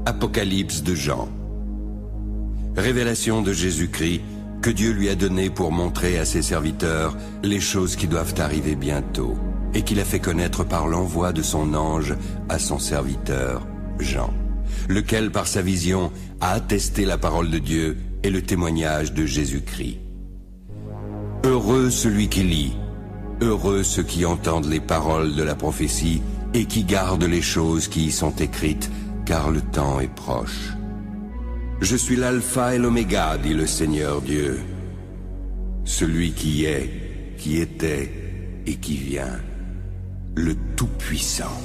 Apocalypse de Jean. Révélation de Jésus-Christ que Dieu lui a donnée pour montrer à ses serviteurs les choses qui doivent arriver bientôt et qu'il a fait connaître par l'envoi de son ange à son serviteur Jean, lequel par sa vision a attesté la parole de Dieu et le témoignage de Jésus-Christ. Heureux celui qui lit, heureux ceux qui entendent les paroles de la prophétie et qui gardent les choses qui y sont écrites, car le temps est proche. Je suis l'alpha et l'oméga, dit le Seigneur Dieu, celui qui est, qui était et qui vient, le Tout-Puissant.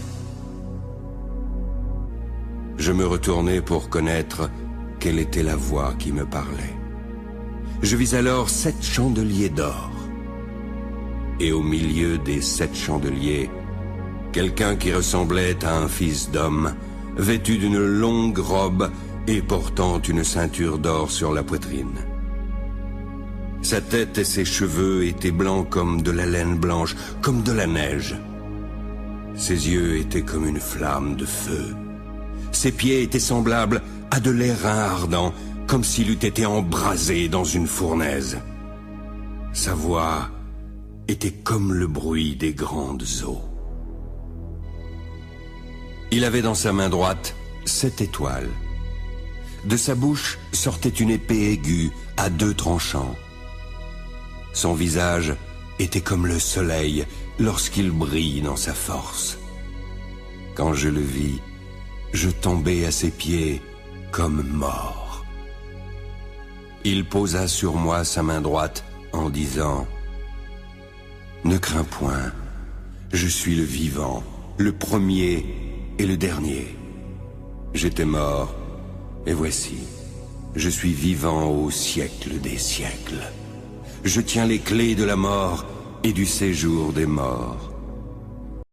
Je me retournai pour connaître quelle était la voix qui me parlait. Je vis alors 7 chandeliers d'or, et au milieu des 7 chandeliers, quelqu'un qui ressemblait à un fils d'homme, vêtu d'une longue robe et portant une ceinture d'or sur la poitrine. Sa tête et ses cheveux étaient blancs comme de la laine blanche, comme de la neige. Ses yeux étaient comme une flamme de feu. Ses pieds étaient semblables à de l'airain ardent, comme s'il eût été embrasé dans une fournaise. Sa voix était comme le bruit des grandes eaux. Il avait dans sa main droite 7 étoiles. De sa bouche sortait une épée aiguë à 2 tranchants. Son visage était comme le soleil lorsqu'il brille dans sa force. Quand je le vis, je tombai à ses pieds comme mort. Il posa sur moi sa main droite en disant « Ne crains point, je suis le vivant, le premier et le dernier. J'étais mort, et voici, je suis vivant au siècle des siècles. Je tiens les clés de la mort et du séjour des morts.